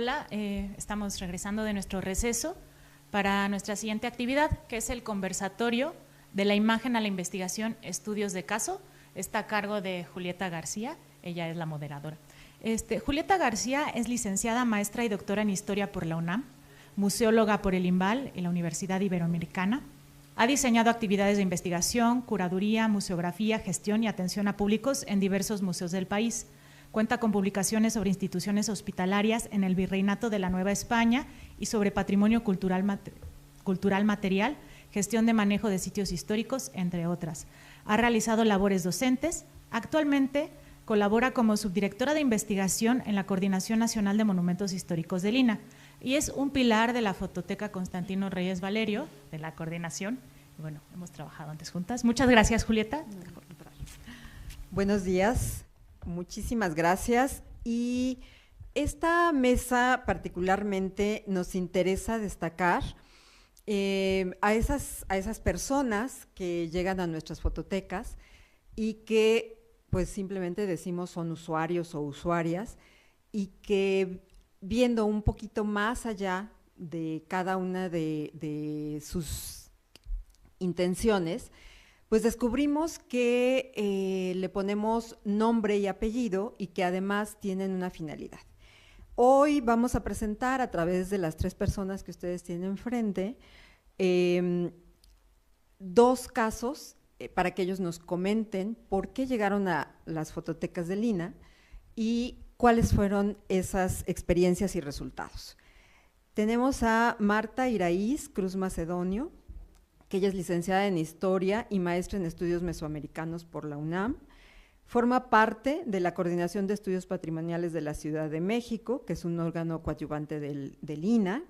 Hola, estamos regresando de nuestro receso para nuestra siguiente actividad, que es el conversatorio de la imagen a la investigación, estudios de caso. Está a cargo de Julieta García, ella es la moderadora. Julieta García es licenciada, maestra y doctora en Historia por la UNAM, museóloga por el IMBAL y la Universidad Iberoamericana. Ha diseñado actividades de investigación, curaduría, museografía, gestión y atención a públicos en diversos museos del país. Cuenta con publicaciones sobre instituciones hospitalarias en el Virreinato de la Nueva España y sobre patrimonio cultural material, gestión de manejo de sitios históricos, entre otras. Ha realizado labores docentes. Actualmente colabora como subdirectora de investigación en la Coordinación Nacional de Monumentos Históricos del INAH y es un pilar de la Fototeca Constantino Reyes Valerio, de la coordinación. Bueno, hemos trabajado antes juntas. Muchas gracias, Julieta. Buenos días. Muchísimas gracias, y esta mesa particularmente nos interesa destacar a esas personas que llegan a nuestras fototecas y que pues simplemente decimos son usuarios o usuarias, y que viendo un poquito más allá de cada una de sus intenciones, pues descubrimos que le ponemos nombre y apellido y que además tienen una finalidad. Hoy vamos a presentar a través de las 3 personas que ustedes tienen enfrente 2 casos para que ellos nos comenten por qué llegaron a las fototecas del INAH y cuáles fueron esas experiencias y resultados. Tenemos a Marta Iraíz Cruz Macedonio, que ella es licenciada en Historia y maestra en Estudios Mesoamericanos por la UNAM. Forma parte de la Coordinación de Estudios Patrimoniales de la Ciudad de México, que es un órgano coadyuvante del INAH,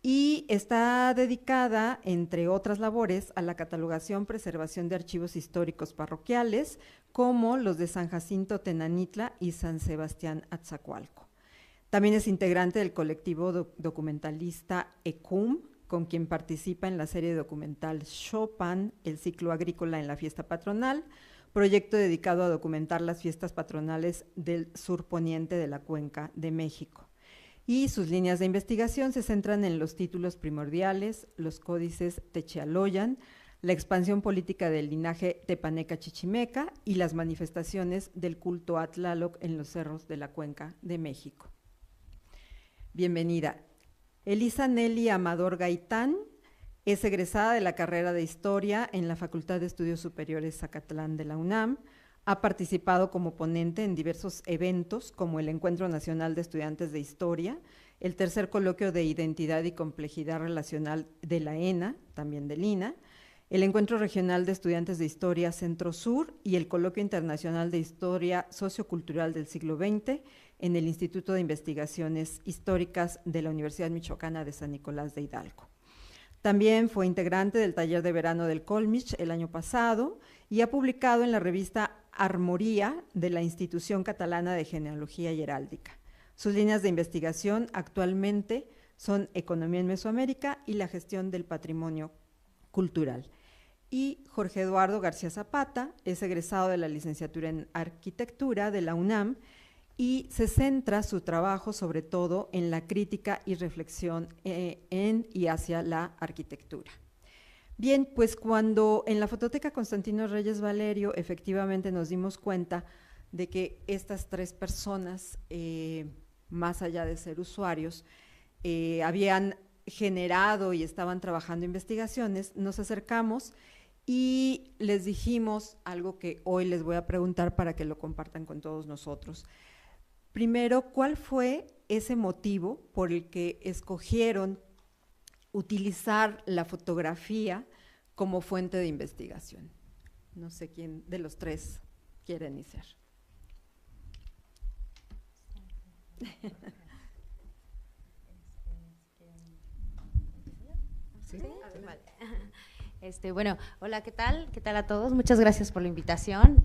y está dedicada, entre otras labores, a la catalogación, preservación de archivos históricos parroquiales, como los de San Jacinto Tenanitla y San Sebastián Atzacoalco. También es integrante del colectivo documentalista ECUM, con quien participa en la serie documental Chopin, el ciclo agrícola en la fiesta patronal, proyecto dedicado a documentar las fiestas patronales del sur poniente de la Cuenca de México. Y sus líneas de investigación se centran en los títulos primordiales, los códices Techialoyan, la expansión política del linaje tepaneca-chichimeca y las manifestaciones del culto a Tlaloc en los cerros de la Cuenca de México. Bienvenida. Elisa Nelly Amador Gaitán es egresada de la carrera de Historia en la Facultad de Estudios Superiores Zacatlán de la UNAM. Ha participado como ponente en diversos eventos como el Encuentro Nacional de Estudiantes de Historia, el tercer coloquio de Identidad y Complejidad Relacional de la ENA, también del INAH, el Encuentro Regional de Estudiantes de Historia Centro-Sur y el Coloquio Internacional de Historia Sociocultural del Siglo XX en el Instituto de Investigaciones Históricas de la Universidad Michoacana de San Nicolás de Hidalgo. También fue integrante del taller de verano del Colmich el año pasado y ha publicado en la revista Armoría de la Institución Catalana de Genealogía y Heráldica. Sus líneas de investigación actualmente son Economía en Mesoamérica y la gestión del patrimonio cultural. Y Jorge Eduardo García Zapata es egresado de la licenciatura en Arquitectura de la UNAM y se centra su trabajo sobre todo en la crítica y reflexión en y hacia la arquitectura. Bien, pues cuando en la Fototeca Constantino Reyes Valerio efectivamente nos dimos cuenta de que estas 3 personas, más allá de ser usuarios, habían generado y estaban trabajando investigaciones, nos acercamos y les dijimos algo que hoy les voy a preguntar para que lo compartan con todos nosotros. Primero, ¿cuál fue ese motivo por el que escogieron utilizar la fotografía como fuente de investigación? No sé quién de los 3 quiere iniciar. ¿Sí? Bueno, hola, ¿qué tal? ¿Qué tal a todos? Muchas gracias por la invitación.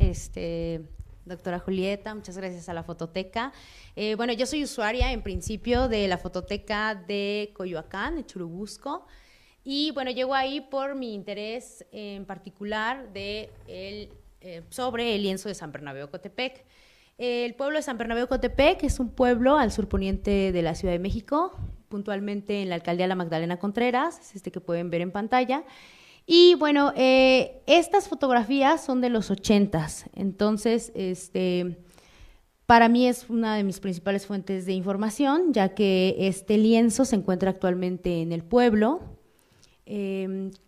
Doctora Julieta, muchas gracias a la Fototeca. Bueno, yo soy usuaria en principio de la Fototeca de Coyoacán, de Churubusco, y bueno, llego ahí por mi interés en particular sobre el lienzo de San Bernabé Ocotepec. El pueblo de San Bernabé Cotepec es un pueblo al surponiente de la Ciudad de México, puntualmente en la alcaldía La Magdalena Contreras, es este que pueden ver en pantalla. Y bueno, estas fotografías son de los 80s, entonces para mí es una de mis principales fuentes de información, ya que este lienzo se encuentra actualmente en el pueblo.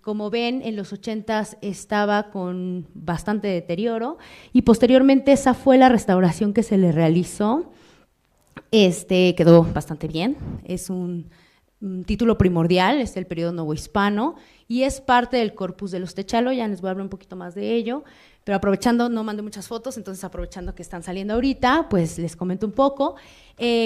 Como ven, en los 80s estaba con bastante deterioro y posteriormente esa fue la restauración que se le realizó. Quedó bastante bien, es un título primordial, es el periodo novohispano y es parte del corpus de los Techaloyan. Les voy a hablar un poquito más de ello, pero aprovechando, no mandé muchas fotos, entonces aprovechando que están saliendo ahorita, pues les comento un poco.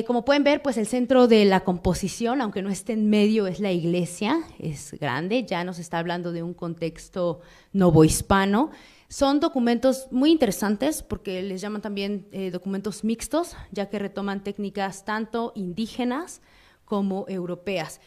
Como pueden ver, pues el centro de la composición, aunque no esté en medio, es la iglesia, es grande, ya nos está hablando de un contexto novohispano. Son documentos muy interesantes porque les llaman también documentos mixtos, ya que retoman técnicas tanto indígenas como europeas.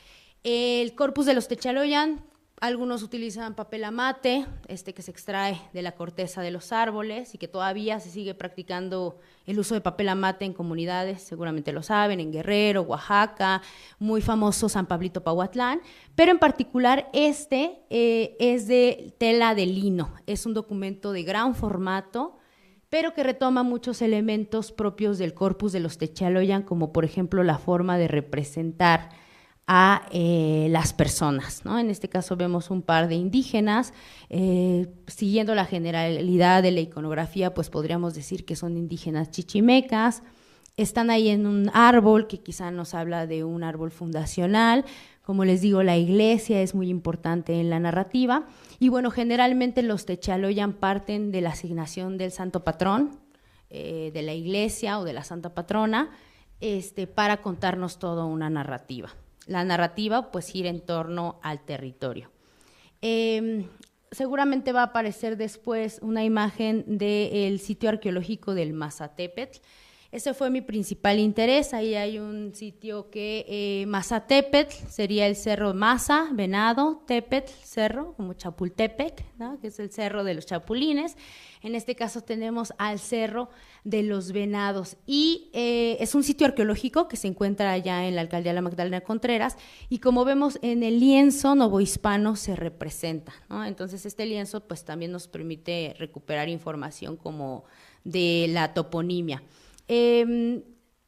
El corpus de los Techaloyan, algunos utilizan papel amate, que se extrae de la corteza de los árboles y que todavía se sigue practicando el uso de papel amate en comunidades, seguramente lo saben, en Guerrero, Oaxaca, muy famoso San Pablito Pahuatlán, pero en particular es de tela de lino, es un documento de gran formato, pero que retoma muchos elementos propios del corpus de los Techaloyan, como por ejemplo la forma de representar a las personas, ¿no? En este caso vemos un par de indígenas, siguiendo la generalidad de la iconografía, pues podríamos decir que son indígenas chichimecas, están ahí en un árbol que quizá nos habla de un árbol fundacional. Como les digo, la iglesia es muy importante en la narrativa y bueno, generalmente los Techaloyan parten de la asignación del santo patrón, de la iglesia o de la santa patrona, para contarnos toda una narrativa. La narrativa pues gira en torno al territorio. Seguramente va a aparecer después una imagen del sitio arqueológico del Mazatépetl. Ese fue mi principal interés. Ahí hay un sitio que Mazatépetl sería el cerro Maza, Venado, Tepetl, cerro, como Chapultepec, ¿no? Que es el cerro de los chapulines. En este caso tenemos al cerro de los Venados y es un sitio arqueológico que se encuentra allá en la alcaldía de La Magdalena Contreras y como vemos en el lienzo novohispano se representa, ¿no? Entonces este lienzo pues también nos permite recuperar información como de la toponimia.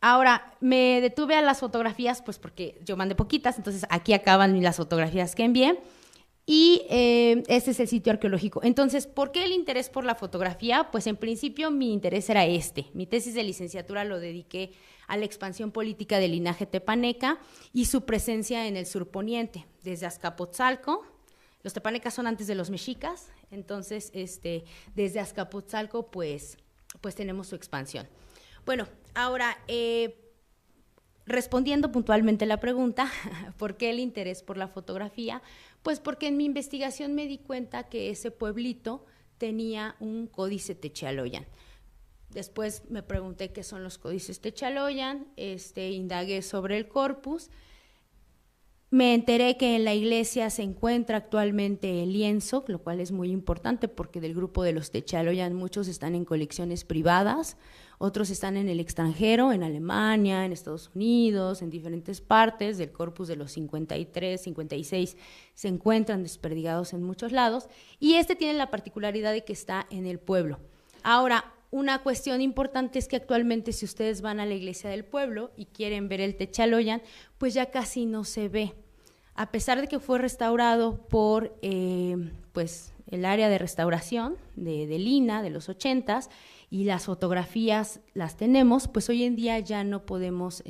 Ahora, me detuve a las fotografías, pues porque yo mandé poquitas, entonces aquí acaban las fotografías que envié. Y este es el sitio arqueológico. Entonces, ¿por qué el interés por la fotografía? Pues en principio mi interés era mi tesis de licenciatura lo dediqué a la expansión política del linaje tepaneca y su presencia en el surponiente, desde Azcapotzalco. Los tepanecas son antes de los mexicas, entonces desde Azcapotzalco pues tenemos su expansión. Bueno, ahora, respondiendo puntualmente la pregunta, ¿por qué el interés por la fotografía? Pues porque en mi investigación me di cuenta que ese pueblito tenía un códice Techaloyan. Después me pregunté qué son los códices Techaloyan, indagué sobre el corpus. Me enteré que en la iglesia se encuentra actualmente el lienzo, lo cual es muy importante porque del grupo de los Techaloyan muchos están en colecciones privadas, otros están en el extranjero, en Alemania, en Estados Unidos, en diferentes partes del corpus de los 53, 56, se encuentran desperdigados en muchos lados y tiene la particularidad de que está en el pueblo. Ahora, una cuestión importante es que actualmente si ustedes van a la iglesia del pueblo y quieren ver el Techaloyan, pues ya casi no se ve. A pesar de que fue restaurado por pues el área de restauración de Lina de los 80s y las fotografías las tenemos, pues hoy en día ya no podemos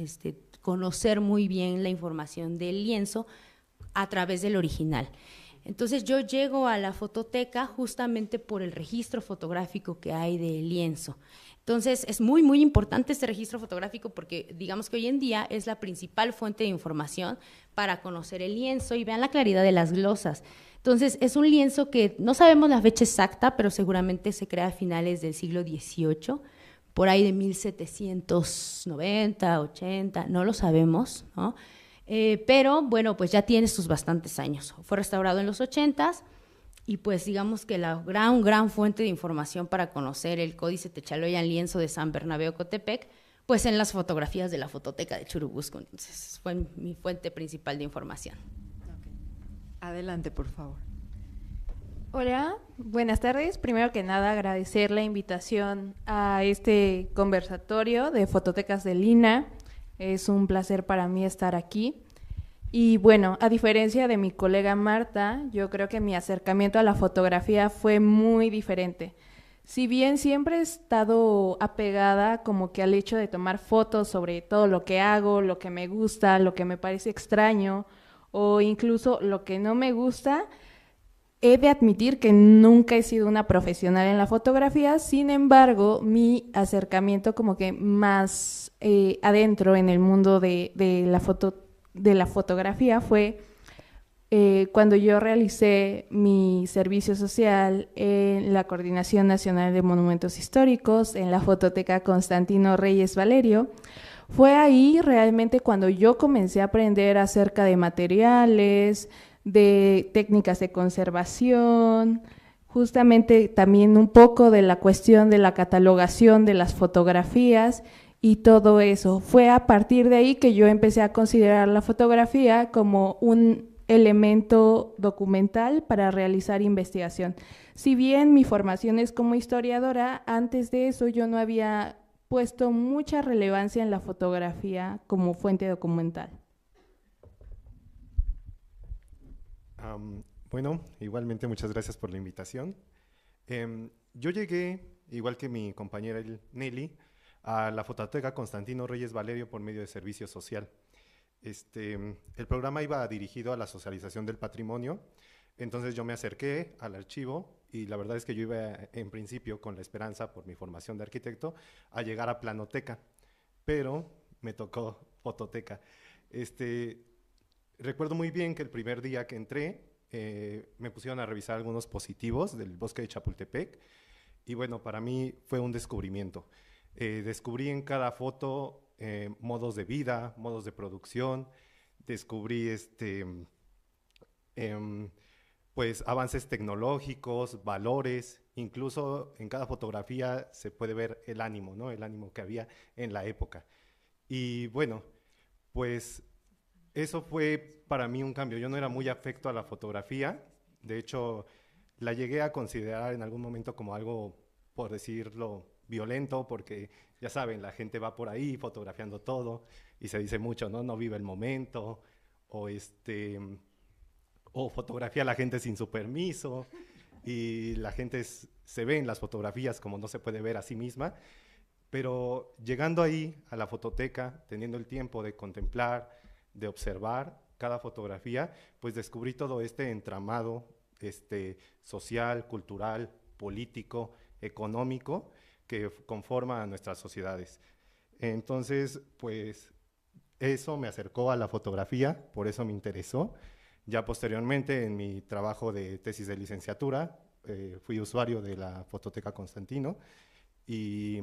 conocer muy bien la información del lienzo a través del original. Entonces yo llego a la fototeca justamente por el registro fotográfico que hay del lienzo. Entonces es muy, muy importante este registro fotográfico porque digamos que hoy en día es la principal fuente de información para conocer el lienzo y vean la claridad de las glosas. Entonces es un lienzo que no sabemos la fecha exacta, pero seguramente se crea a finales del siglo XVIII, por ahí de 1790, 80, no lo sabemos, ¿no? Pero bueno, pues ya tiene sus bastantes años. Fue restaurado en los 80s Y pues digamos que la gran fuente de información para conocer el Códice Techaloyan lienzo de San Bernabé Ocotepec, pues en las fotografías de la fototeca de Churubusco. Entonces fue mi fuente principal de información. Okay. Adelante, por favor. Hola, buenas tardes. Primero que nada, agradecer la invitación a este conversatorio de Fototecas del INAH. Es un placer para mí estar aquí. Y bueno, a diferencia de mi colega Marta, yo creo que mi acercamiento a la fotografía fue muy diferente. Si bien siempre he estado apegada como que al hecho de tomar fotos sobre todo lo que hago, lo que me gusta, lo que me parece extraño o incluso lo que no me gusta, he de admitir que nunca he sido una profesional en la fotografía. Sin embargo, mi acercamiento como que más adentro en el mundo de la fotografía fue cuando yo realicé mi servicio social en la Coordinación Nacional de Monumentos Históricos, en la Fototeca Constantino Reyes Valerio. Fue ahí realmente cuando yo comencé a aprender acerca de materiales, de técnicas de conservación, justamente también un poco de la cuestión de la catalogación de las fotografías y todo eso. Fue a partir de ahí que yo empecé a considerar la fotografía como un elemento documental para realizar investigación. Si bien mi formación es como historiadora, antes de eso yo no había puesto mucha relevancia en la fotografía como fuente documental. Bueno, igualmente muchas gracias por la invitación. Yo llegué, igual que mi compañera Nelly, a la Fototeca Constantino Reyes Valerio por medio de servicio social. El programa iba dirigido a la socialización del patrimonio, entonces yo me acerqué al archivo y la verdad es que yo iba en principio con la esperanza, por mi formación de arquitecto, a llegar a planoteca, pero me tocó fototeca. Recuerdo muy bien que el primer día que entré me pusieron a revisar algunos positivos del bosque de Chapultepec y bueno, para mí fue un descubrimiento. Descubrí en cada foto modos de vida, modos de producción, descubrí pues avances tecnológicos, valores, incluso en cada fotografía se puede ver el ánimo, ¿no? El ánimo que había en la época. Y bueno, pues eso fue para mí un cambio. Yo no era muy afecto a la fotografía, de hecho la llegué a considerar en algún momento como algo, por decirlo, violento, porque ya saben, la gente va por ahí fotografiando todo y se dice mucho, ¿no? No vive el momento, o fotografía a la gente sin su permiso y la gente se ve en las fotografías como no se puede ver a sí misma, pero llegando ahí a la fototeca, teniendo el tiempo de contemplar, de observar cada fotografía, pues descubrí todo este entramado social, cultural, político, económico, que conforma a nuestras sociedades. Entonces, pues, eso me acercó a la fotografía, por eso me interesó. Ya posteriormente, en mi trabajo de tesis de licenciatura, fui usuario de la Fototeca Constantino, y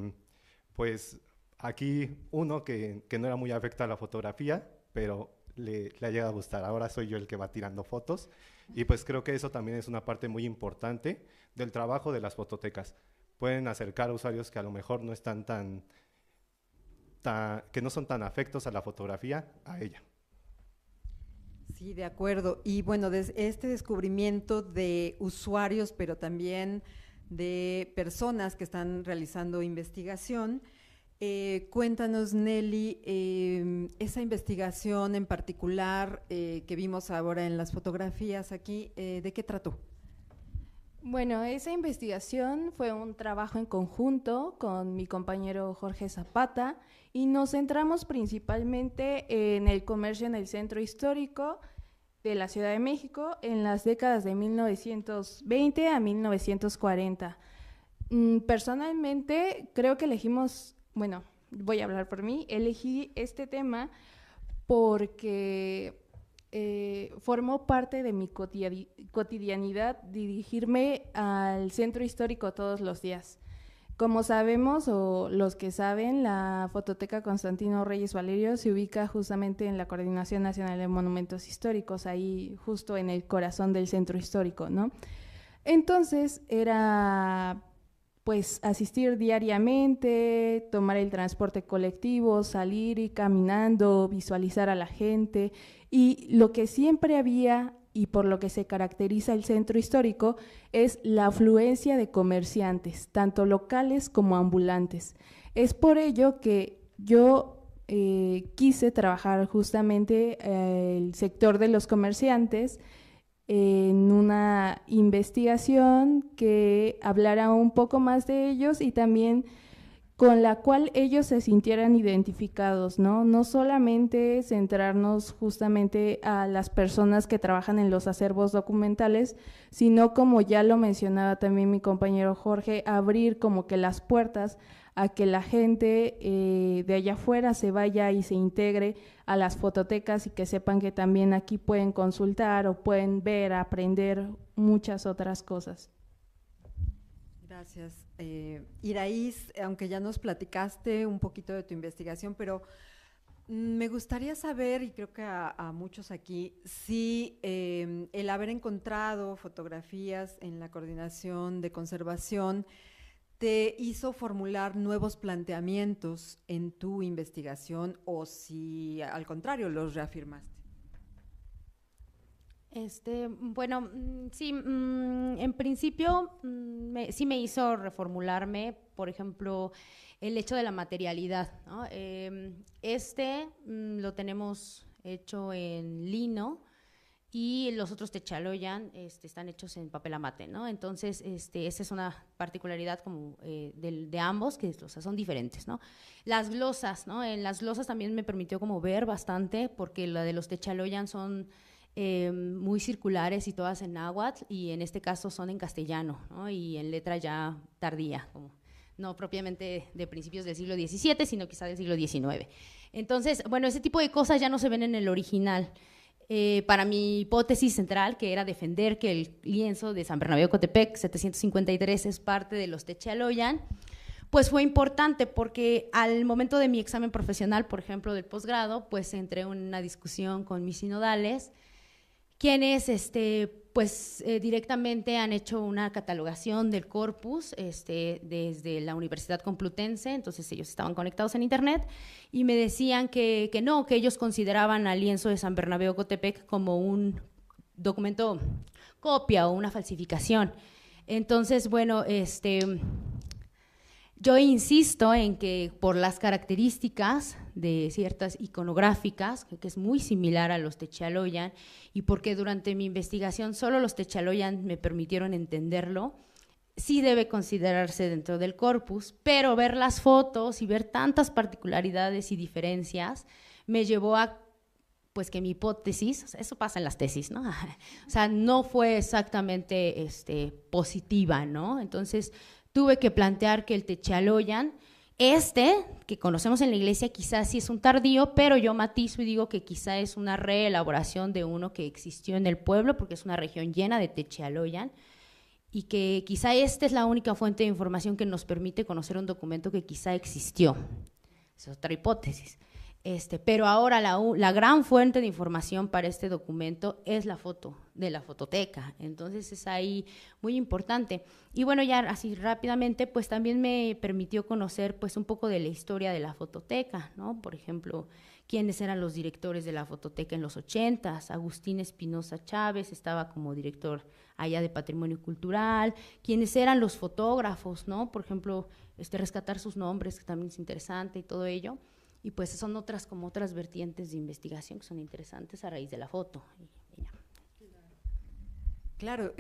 pues, aquí uno que no era muy afecto a la fotografía, pero le ha llegado a gustar. Ahora soy yo el que va tirando fotos, y pues creo que eso también es una parte muy importante del trabajo de las fototecas. Pueden acercar a usuarios que a lo mejor no están que no son tan afectos a la fotografía, a ella. Sí, de acuerdo. Y bueno, este descubrimiento de usuarios, pero también de personas que están realizando investigación, cuéntanos, Nelly, esa investigación en particular que vimos ahora en las fotografías aquí, ¿de qué trató? Bueno, esa investigación fue un trabajo en conjunto con mi compañero Jorge Zapata y nos centramos principalmente en el comercio en el centro histórico de la Ciudad de México en las décadas de 1920 a 1940. Personalmente creo que voy a hablar por mí, elegí este tema porque formó parte de mi cotidianidad dirigirme al centro histórico todos los días. Como sabemos, o los que saben, la Fototeca Constantino Reyes Valerio se ubica justamente en la Coordinación Nacional de Monumentos Históricos, ahí justo en el corazón del centro histórico, ¿no? Entonces era pues asistir diariamente, tomar el transporte colectivo, salir y caminando, visualizar a la gente, y lo que siempre había y por lo que se caracteriza el centro histórico es la afluencia de comerciantes, tanto locales como ambulantes. Es por ello que yo quise trabajar justamente el sector de los comerciantes en una investigación que hablara un poco más de ellos y también con la cual ellos se sintieran identificados, ¿no? No solamente centrarnos justamente a las personas que trabajan en los acervos documentales, sino, como ya lo mencionaba también mi compañero Jorge, abrir como que las puertas a que la gente de allá afuera se vaya y se integre a las fototecas y que sepan que también aquí pueden consultar o pueden ver, aprender muchas otras cosas. Gracias. Iraíz, aunque ya nos platicaste un poquito de tu investigación, pero me gustaría saber, y creo que a muchos aquí, si el haber encontrado fotografías en la coordinación de conservación te hizo formular nuevos planteamientos en tu investigación o si al contrario los reafirmaste. Bueno, sí, en principio sí me hizo reformularme, por ejemplo, el hecho de la materialidad, ¿no? Lo tenemos hecho en lino y los otros techaloyan están hechos en papel amate, ¿no? Entonces, esa es una particularidad como de ambos, que o sea, son diferentes, ¿no? Las glosas, ¿no? En las glosas también me permitió como ver bastante, porque la de los techaloyan son muy circulares y todas en náhuatl, y en este caso son en castellano, ¿no? Y en letra ya tardía, como no propiamente de principios del siglo XVII, sino quizá del siglo XIX. Entonces, bueno, ese tipo de cosas ya no se ven en el original. Para mi hipótesis central, que era defender que el lienzo de San Bernabé de Ocotepec, 753, es parte de los techaloyan, pues fue importante porque al momento de mi examen profesional, por ejemplo, del posgrado, pues entré en una discusión con mis sinodales, quienes directamente han hecho una catalogación del corpus desde la Universidad Complutense. Entonces ellos estaban conectados en internet y me decían que no, que ellos consideraban al lienzo de San Bernabé Ocotepec como un documento copia o una falsificación. Entonces, bueno, yo insisto en que por las características de ciertas iconográficas, que es muy similar a los techaloyan, y porque durante mi investigación solo los techaloyan me permitieron entenderlo, sí debe considerarse dentro del corpus, pero ver las fotos y ver tantas particularidades y diferencias me llevó a pues que mi hipótesis, o sea, eso pasa en las tesis, ¿no? O sea, no fue exactamente positiva, ¿no? Entonces tuve que plantear que el techaloyan, que conocemos en la iglesia, quizás sí es un tardío, pero yo matizo y digo que quizá es una reelaboración de uno que existió en el pueblo, porque es una región llena de techaloyan, y que quizá esta es la única fuente de información que nos permite conocer un documento que quizá existió. Esa es otra hipótesis. Pero ahora la gran fuente de información para este documento es la foto de la fototeca, entonces es ahí muy importante. Y bueno, ya así rápidamente, pues también me permitió conocer pues un poco de la historia de la fototeca, ¿no? Por ejemplo, quiénes eran los directores de la fototeca en los 80s, Agustín Espinosa Chávez estaba como director allá de Patrimonio Cultural, quiénes eran los fotógrafos, ¿no? Por ejemplo, rescatar sus nombres, que también es interesante y todo ello. Y pues son otras vertientes de investigación que son interesantes a raíz de la foto. Claro,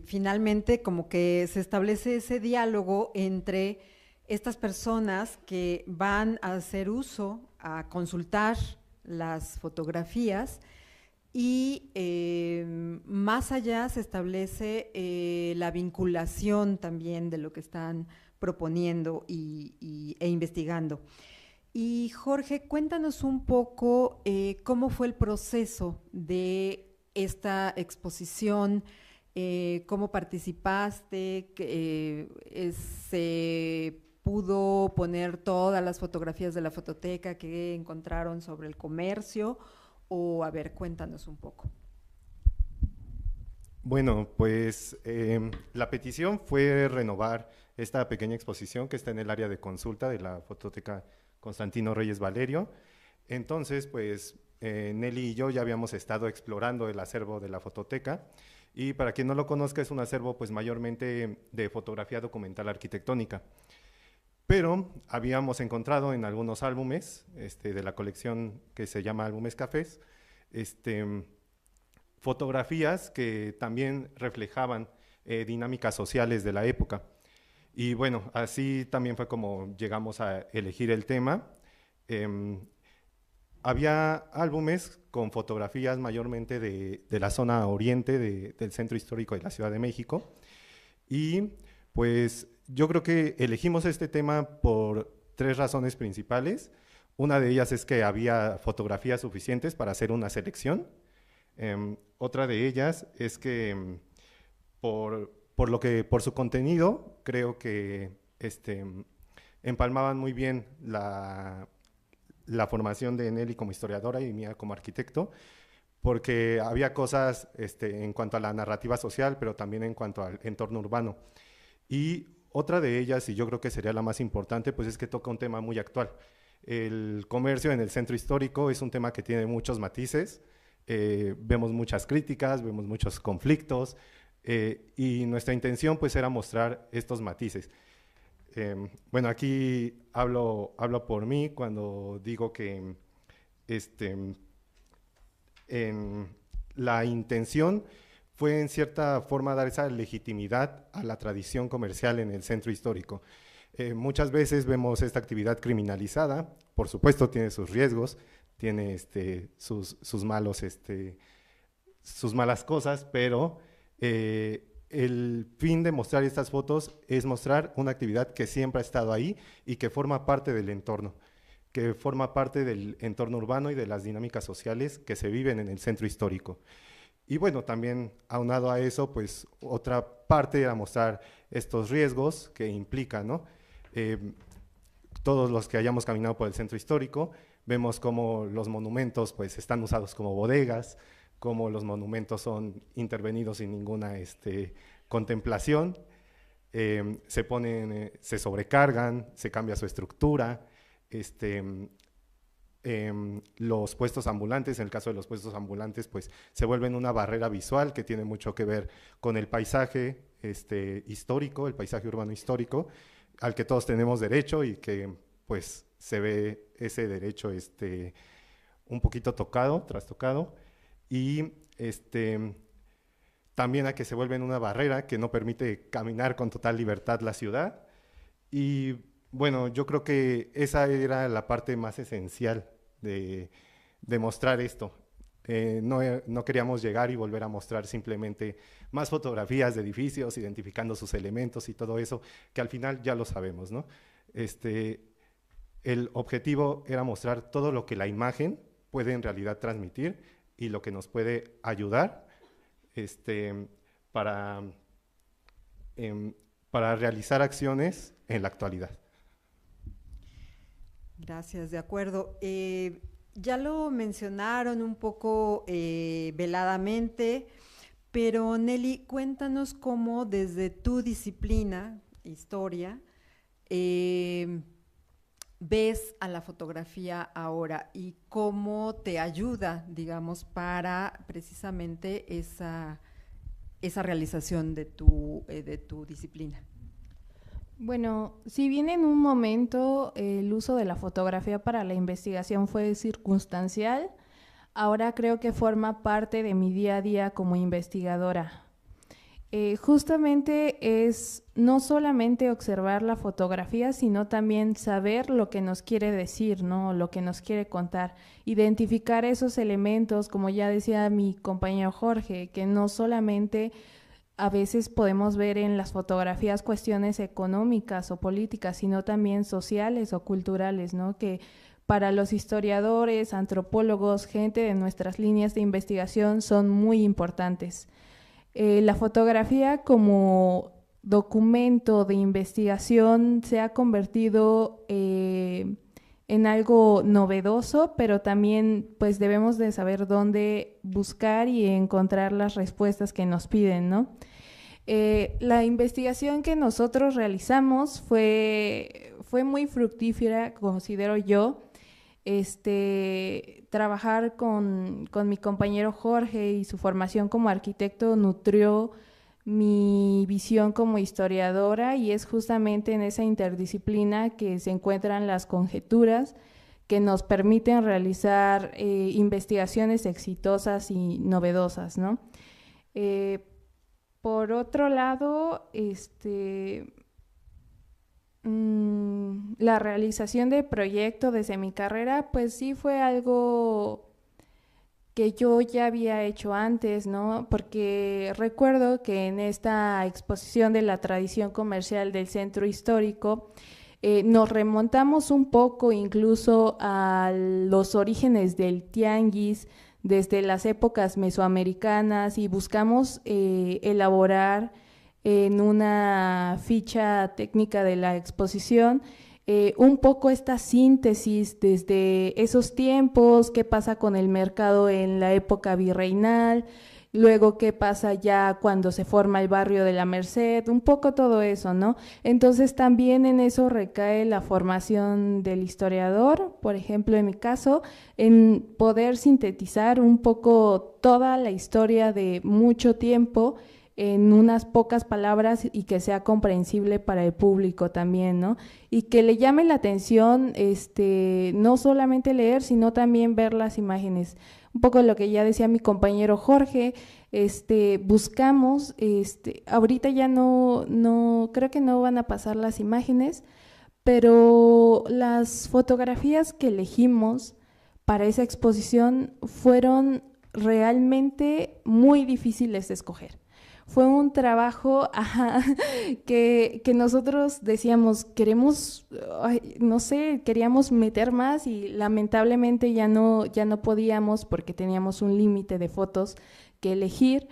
finalmente como que se establece ese diálogo entre estas personas que van a hacer uso, a consultar las fotografías y más allá se establece la vinculación también de lo que están proponiendo e investigando. Y Jorge, cuéntanos un poco cómo fue el proceso de esta exposición, cómo participaste, se pudo poner todas las fotografías de la fototeca que encontraron sobre el comercio, o a ver, cuéntanos un poco. Bueno, pues la petición fue renovar esta pequeña exposición que está en el área de consulta de la Fototeca Constantino Reyes Valerio. Entonces, pues Nelly y yo ya habíamos estado explorando el acervo de la fototeca, y para quien no lo conozca, es un acervo pues mayormente de fotografía documental arquitectónica. Pero habíamos encontrado en algunos álbumes de la colección que se llama Álbumes Cafés, fotografías que también reflejaban dinámicas sociales de la época. Y bueno, así también fue como llegamos a elegir el tema. Había álbumes con fotografías mayormente de la zona oriente del centro histórico de la Ciudad de México, y pues yo creo que elegimos este tema por 3 razones principales. Una de ellas es que había fotografías suficientes para hacer una selección. Otra de ellas es que por su contenido, creo que empalmaban muy bien la formación de Nelly como historiadora y mía como arquitecto, porque había cosas en cuanto a la narrativa social, pero también en cuanto al entorno urbano. Y otra de ellas, y yo creo que sería la más importante, pues es que toca un tema muy actual. El comercio en el centro histórico es un tema que tiene muchos matices, vemos muchas críticas, vemos muchos conflictos, y nuestra intención pues era mostrar estos matices. Bueno, aquí hablo por mí cuando digo que la intención fue en cierta forma dar esa legitimidad a la tradición comercial en el centro histórico. Muchas veces vemos esta actividad criminalizada, por supuesto tiene sus riesgos, tiene sus malas cosas, pero el fin de mostrar estas fotos es mostrar una actividad que siempre ha estado ahí y que forma parte del entorno, urbano y de las dinámicas sociales que se viven en el centro histórico. Y bueno, también aunado a eso, pues otra parte era mostrar estos riesgos que implican, ¿no? Todos los que hayamos caminado por el centro histórico, vemos cómo los monumentos pues están usados como bodegas, cómo los monumentos son intervenidos sin ninguna contemplación, se sobrecargan, se cambia su estructura, los puestos ambulantes, en el caso de los puestos ambulantes, pues se vuelven una barrera visual que tiene mucho que ver con el paisaje histórico, el paisaje urbano histórico, al que todos tenemos derecho y que pues se ve ese derecho un poquito trastocado, y también a que se vuelven una barrera que no permite caminar con total libertad la ciudad. Y bueno, yo creo que esa era la parte más esencial de mostrar esto. No queríamos llegar y volver a mostrar simplemente más fotografías de edificios, identificando sus elementos y todo eso, que al final ya lo sabemos, ¿no? El objetivo era mostrar todo lo que la imagen puede en realidad transmitir y lo que nos puede ayudar para realizar acciones en la actualidad. Gracias, de acuerdo. Ya lo mencionaron un poco veladamente, pero Nelly, cuéntanos cómo desde tu disciplina, historia, ves a la fotografía ahora y cómo te ayuda, digamos, para precisamente esa realización de tu disciplina. Bueno, si bien en un momento el uso de la fotografía para la investigación fue circunstancial, ahora creo que forma parte de mi día a día como investigadora. Justamente es no solamente observar la fotografía, sino también saber lo que nos quiere decir, ¿no? Lo que nos quiere contar. Identificar esos elementos, como ya decía mi compañero Jorge, que no solamente a veces podemos ver en las fotografías cuestiones económicas o políticas, sino también sociales o culturales, ¿no? Que para los historiadores, antropólogos, gente de nuestras líneas de investigación son muy importantes. La fotografía como documento de investigación se ha convertido en en algo novedoso, pero también pues debemos de saber dónde buscar y encontrar las respuestas que nos piden, ¿no? La investigación que nosotros realizamos fue muy fructífera, considero yo. Trabajar con mi compañero Jorge y su formación como arquitecto nutrió mi visión como historiadora, y es justamente en esa interdisciplina que se encuentran las conjeturas que nos permiten realizar investigaciones exitosas y novedosas, ¿no? Por otro lado, la realización de proyecto desde mi carrera, pues sí fue algo que yo ya había hecho antes, ¿no? Porque recuerdo que en esta exposición de la tradición comercial del centro histórico, nos remontamos un poco incluso a los orígenes del tianguis, desde las épocas mesoamericanas, y buscamos elaborar en una ficha técnica de la exposición un poco esta síntesis desde esos tiempos, qué pasa con el mercado en la época virreinal, luego qué pasa ya cuando se forma el barrio de la Merced, un poco todo eso, ¿no? Entonces también en eso recae la formación del historiador, por ejemplo en mi caso, en poder sintetizar un poco toda la historia de mucho tiempo en unas pocas palabras y que sea comprensible para el público también, ¿no? Y que le llame la atención no solamente leer, sino también ver las imágenes. Un poco lo que ya decía mi compañero Jorge, buscamos, ahorita ya no, creo que no van a pasar las imágenes, pero las fotografías que elegimos para esa exposición fueron realmente muy difíciles de escoger. Fue un trabajo que nosotros decíamos, queremos, no sé, queríamos meter más, y lamentablemente ya no podíamos porque teníamos un límite de fotos que elegir,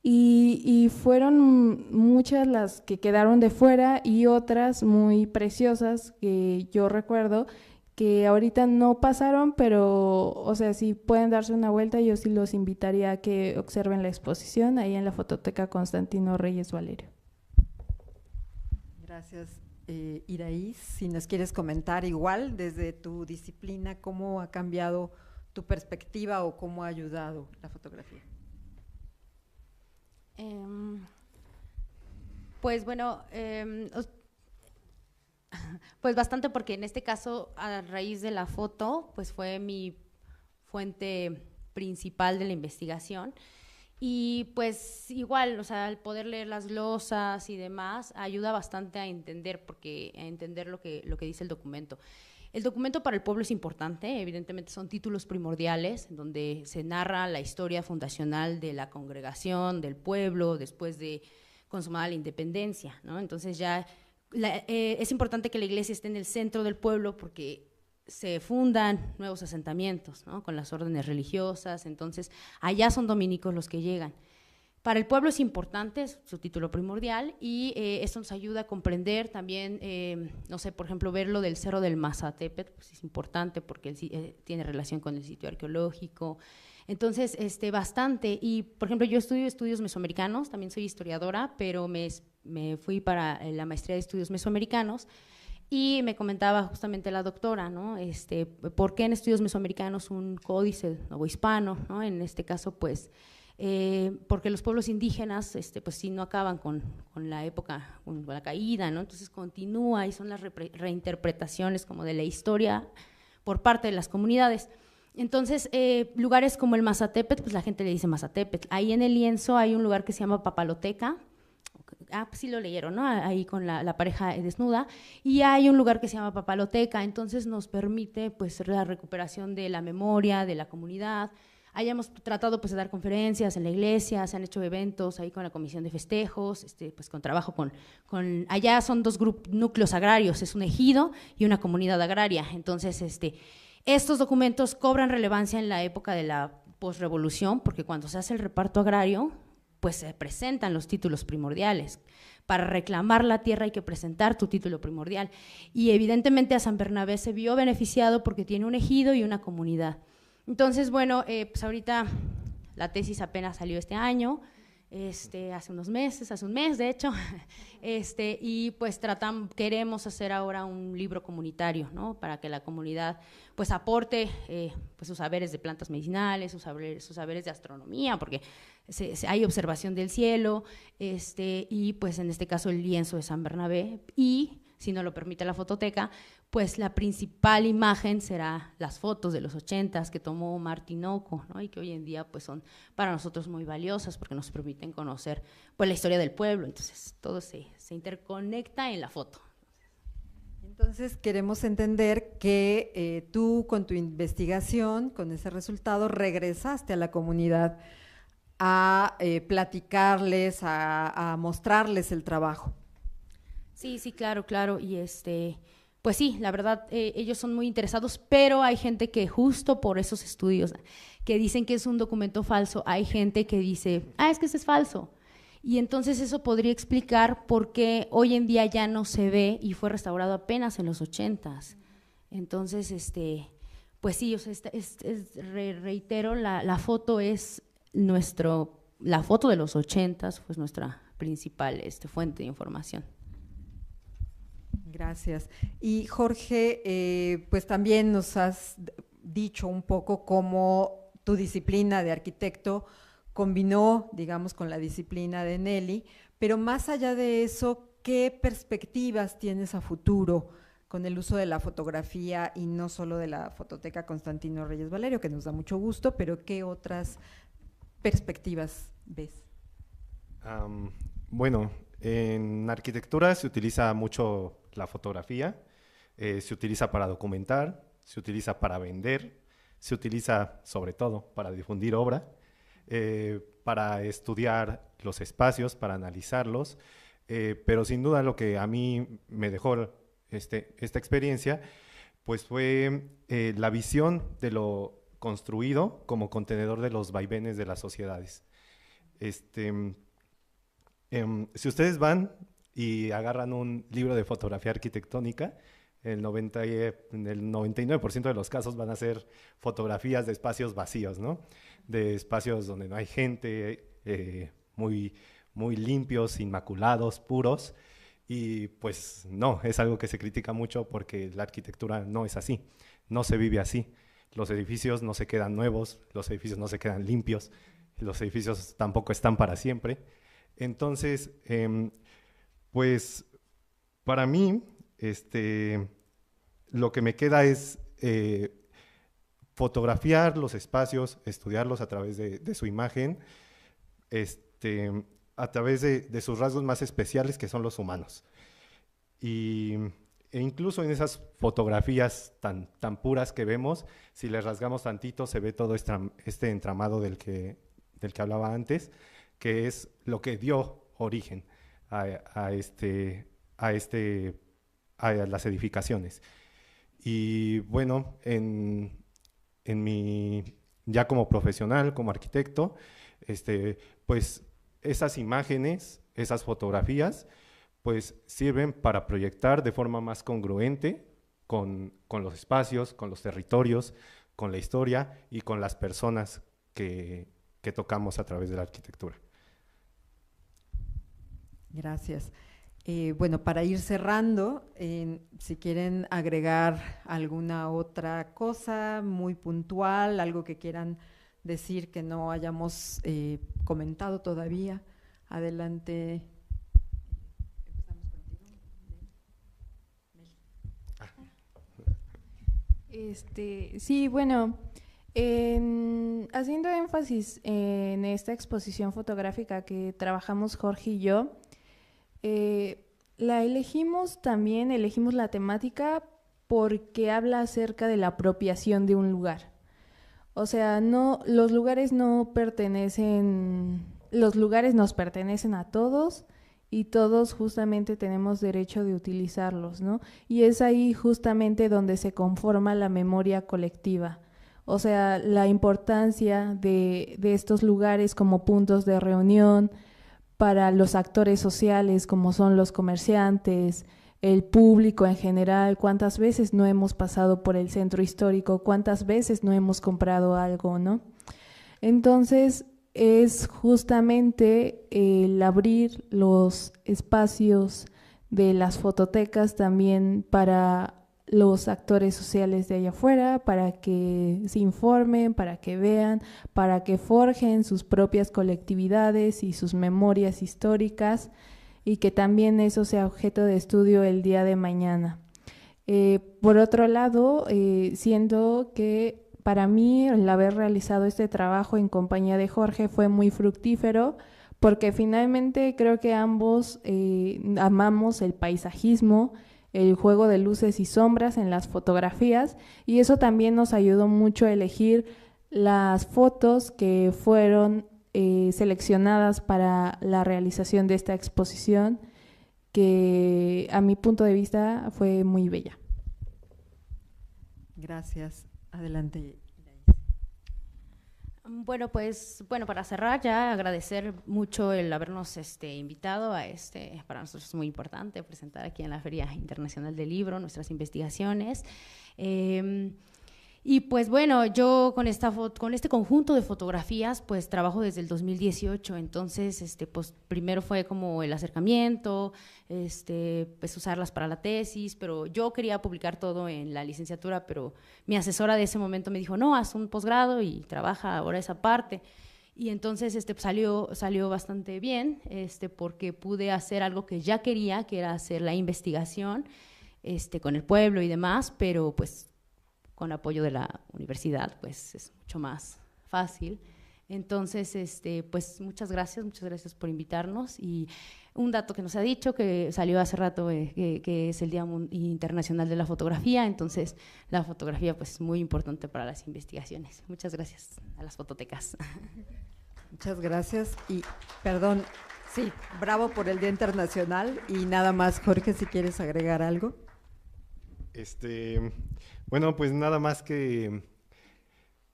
y fueron muchas las que quedaron de fuera y otras muy preciosas que yo recuerdo que ahorita no pasaron, pero, o sea, si pueden darse una vuelta, yo sí los invitaría a que observen la exposición ahí en la Fototeca Constantino Reyes Valerio. Gracias, Iraís. Si nos quieres comentar igual desde tu disciplina, ¿cómo ha cambiado tu perspectiva o cómo ha ayudado la fotografía? Pues bueno, pues bastante, porque en este caso, a raíz de la foto, pues fue mi fuente principal de la investigación, y pues igual, o sea, el poder leer las glosas y demás ayuda bastante a entender, lo que dice el documento. El documento para el pueblo es importante, evidentemente son títulos primordiales, donde se narra la historia fundacional de la congregación, del pueblo, después de consumada la independencia, ¿no? Entonces ya es importante que la iglesia esté en el centro del pueblo, porque se fundan nuevos asentamientos, ¿no? Con las órdenes religiosas, entonces allá son dominicos los que llegan. Para el pueblo es importante, es su título primordial, y esto nos ayuda a comprender también, no sé, por ejemplo, ver lo del Cerro del Mazatépetl, pues es importante porque tiene relación con el sitio arqueológico. Entonces, bastante. Y, por ejemplo, yo estudio estudios mesoamericanos, también soy historiadora, pero me fui para la maestría de estudios mesoamericanos, y me comentaba justamente la doctora, ¿no? ¿Por qué en estudios mesoamericanos un códice novohispano, ¿no? En este caso, pues, porque los pueblos indígenas, pues sí, no acaban con la época, con la caída, ¿no? Entonces continúa, y son las reinterpretaciones como de la historia por parte de las comunidades. Entonces, lugares como el Mazatépetl, pues la gente le dice Mazatépetl. Ahí en el lienzo hay un lugar que se llama Papaloteca. Pues sí lo leyeron, ¿no? Ahí con la pareja desnuda. Y hay un lugar que se llama Papaloteca. Entonces nos permite, pues, la recuperación de la memoria de la comunidad. Ahí hemos tratado, pues, de dar conferencias en la iglesia, se han hecho eventos ahí con la comisión de festejos, pues con trabajo con allá son dos núcleos agrarios, es un ejido y una comunidad agraria. Entonces, estos documentos cobran relevancia en la época de la posrevolución, porque cuando se hace el reparto agrario, pues se presentan los títulos primordiales. para reclamar la tierra hay que presentar tu título primordial. Y evidentemente a San Bernabé se vio beneficiado porque tiene un ejido y una comunidad. Entonces, bueno, pues ahorita la tesis apenas salió este año, hace un mes de hecho, y pues queremos hacer ahora un libro comunitario, ¿no? Para que la comunidad pues aporte pues sus saberes de plantas medicinales, sus saberes de astronomía, porque hay observación del cielo, y pues en este caso el lienzo de San Bernabé, y si no lo permite la fototeca, pues la principal imagen será las fotos de los 80s que tomó Omar Tinoco, ¿no? Y que hoy en día pues son para nosotros muy valiosas porque nos permiten conocer pues la historia del pueblo, entonces todo se interconecta en la foto. Entonces queremos entender que tú con tu investigación, con ese resultado, regresaste a la comunidad a platicarles, a mostrarles el trabajo. Sí, claro, y pues sí, la verdad, ellos son muy interesados, pero hay gente que justo por esos estudios que dicen que es un documento falso, hay gente que dice, es que ese es falso. Y entonces eso podría explicar por qué hoy en día ya no se ve y fue restaurado apenas en los 80s. Entonces, pues sí, o sea, reitero, la foto es la foto de los 80s, pues nuestra principal fuente de información. Gracias. Y Jorge, pues también nos has dicho un poco cómo tu disciplina de arquitecto combinó, digamos, con la disciplina de Nelly, pero más allá de eso, ¿qué perspectivas tienes a futuro con el uso de la fotografía y no solo de la Fototeca Constantino Reyes Valerio, que nos da mucho gusto, pero qué otras perspectivas ves? Bueno, en arquitectura se utiliza mucho la fotografía, se utiliza para documentar, se utiliza para vender, se utiliza sobre todo para difundir obra, para estudiar los espacios, para analizarlos, pero sin duda lo que a mí me dejó esta experiencia pues fue la visión de lo construido como contenedor de los vaivenes de las sociedades. Si ustedes van y agarran un libro de fotografía arquitectónica, en el 99% de los casos van a ser fotografías de espacios vacíos, ¿no? De espacios donde no hay gente, muy, muy limpios, inmaculados, puros, y pues no, es algo que se critica mucho porque la arquitectura no es así, no se vive así. Los edificios no se quedan nuevos, los edificios no se quedan limpios, los edificios tampoco están para siempre. Entonces, pues para mí, lo que me queda es fotografiar los espacios, estudiarlos a través de su imagen, a través de sus rasgos más especiales, que son los humanos. E incluso en esas fotografías tan puras que vemos, si les rasgamos tantito, se ve todo este entramado del que hablaba antes, que es lo que dio origen a las edificaciones. Y bueno, ya como profesional, como arquitecto, pues esas imágenes, esas fotografías, pues sirven para proyectar de forma más congruente con los espacios, con los territorios, con la historia y con las personas que tocamos a través de la arquitectura. Gracias. Bueno, para ir cerrando, si quieren agregar alguna otra cosa muy puntual, algo que quieran decir que no hayamos comentado todavía, adelante. Empezamos contigo. Sí, bueno, haciendo énfasis en esta exposición fotográfica que trabajamos Jorge y yo, elegimos la temática porque habla acerca de la apropiación de un lugar. O sea, los lugares nos pertenecen a todos y todos justamente tenemos derecho de utilizarlos, ¿no? Y es ahí justamente donde se conforma la memoria colectiva. O sea, la importancia de estos lugares como puntos de reunión para los actores sociales como son los comerciantes, el público en general. ¿Cuántas veces no hemos pasado por el centro histórico? ¿Cuántas veces no hemos comprado algo, no? Entonces, es justamente el abrir los espacios de las fototecas también para los actores sociales de allá afuera, para que se informen, para que vean, para que forjen sus propias colectividades y sus memorias históricas, y que también eso sea objeto de estudio el día de mañana. Por otro lado, siento que para mí el haber realizado este trabajo en compañía de Jorge fue muy fructífero, porque finalmente creo que ambos amamos el paisajismo, el juego de luces y sombras en las fotografías, y eso también nos ayudó mucho a elegir las fotos que fueron seleccionadas para la realización de esta exposición, que a mi punto de vista fue muy bella. Gracias. Adelante. Bueno, pues, para cerrar ya, agradecer mucho el habernos invitado a para nosotros es muy importante presentar aquí en la Feria Internacional del Libro nuestras investigaciones. Y pues bueno, yo con este conjunto de fotografías pues trabajo desde el 2018, entonces pues primero fue como el acercamiento, pues usarlas para la tesis, pero yo quería publicar todo en la licenciatura, pero mi asesora de ese momento me dijo, no, haz un posgrado y trabaja ahora esa parte. Y entonces pues salió bastante bien, porque pude hacer algo que ya quería, que era hacer la investigación con el pueblo y demás, pero pues con apoyo de la universidad, pues es mucho más fácil. Entonces, pues muchas gracias por invitarnos. Y un dato que nos ha dicho, que salió hace rato, que es el Día Internacional de la Fotografía, entonces la fotografía pues es muy importante para las investigaciones. Muchas gracias a las fototecas. Muchas gracias y perdón, sí, bravo por el Día Internacional. Y nada más, Jorge, si quieres agregar algo. Bueno, pues nada más que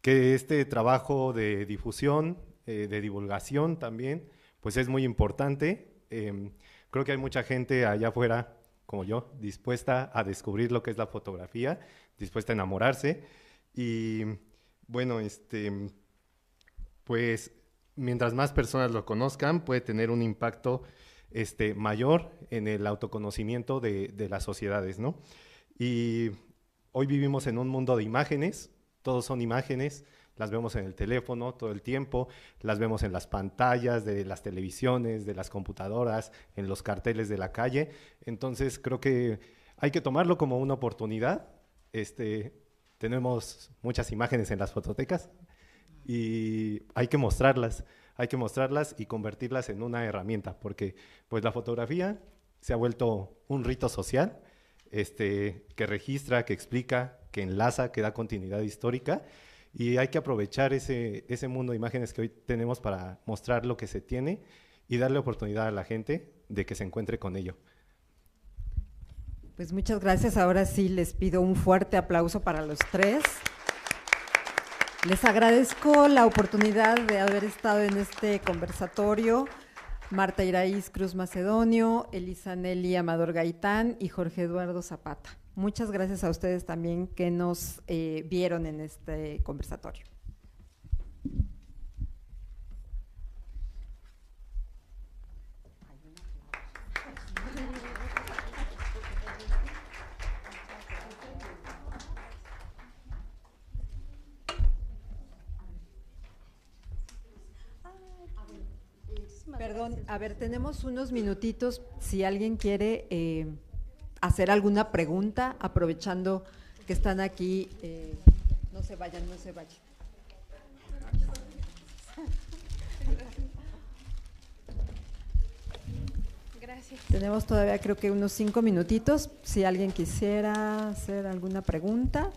este trabajo de difusión, de divulgación también, pues es muy importante. Creo que hay mucha gente allá afuera, como yo, dispuesta a descubrir lo que es la fotografía, dispuesta a enamorarse. Y bueno, pues mientras más personas lo conozcan, puede tener un impacto mayor en el autoconocimiento de las sociedades, ¿no? Y hoy vivimos en un mundo de imágenes, todos son imágenes, las vemos en el teléfono todo el tiempo, las vemos en las pantallas de las televisiones, de las computadoras, en los carteles de la calle. Entonces creo que hay que tomarlo como una oportunidad. Tenemos muchas imágenes en las fototecas y hay que mostrarlas y convertirlas en una herramienta, porque pues la fotografía se ha vuelto un rito social, que registra, que explica, que enlaza, que da continuidad histórica, y hay que aprovechar ese mundo de imágenes que hoy tenemos para mostrar lo que se tiene y darle oportunidad a la gente de que se encuentre con ello. Pues muchas gracias. Ahora sí les pido un fuerte aplauso para los tres. Les agradezco la oportunidad de haber estado en este conversatorio. Marta Iraíz Cruz Macedonio, Elisa Nelly Amador Gaitán y Jorge Eduardo Zapata. Muchas gracias a ustedes también que nos vieron en este conversatorio. Perdón, a ver, tenemos unos minutitos, si alguien quiere hacer alguna pregunta, aprovechando que están aquí, no se vayan. Gracias. Tenemos todavía creo que unos 5 minutitos, si alguien quisiera hacer alguna pregunta.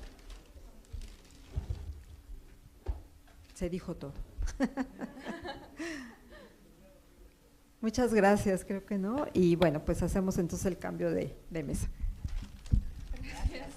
Se dijo todo. Muchas gracias, creo que no. Y bueno, pues hacemos entonces el cambio de mesa. Gracias.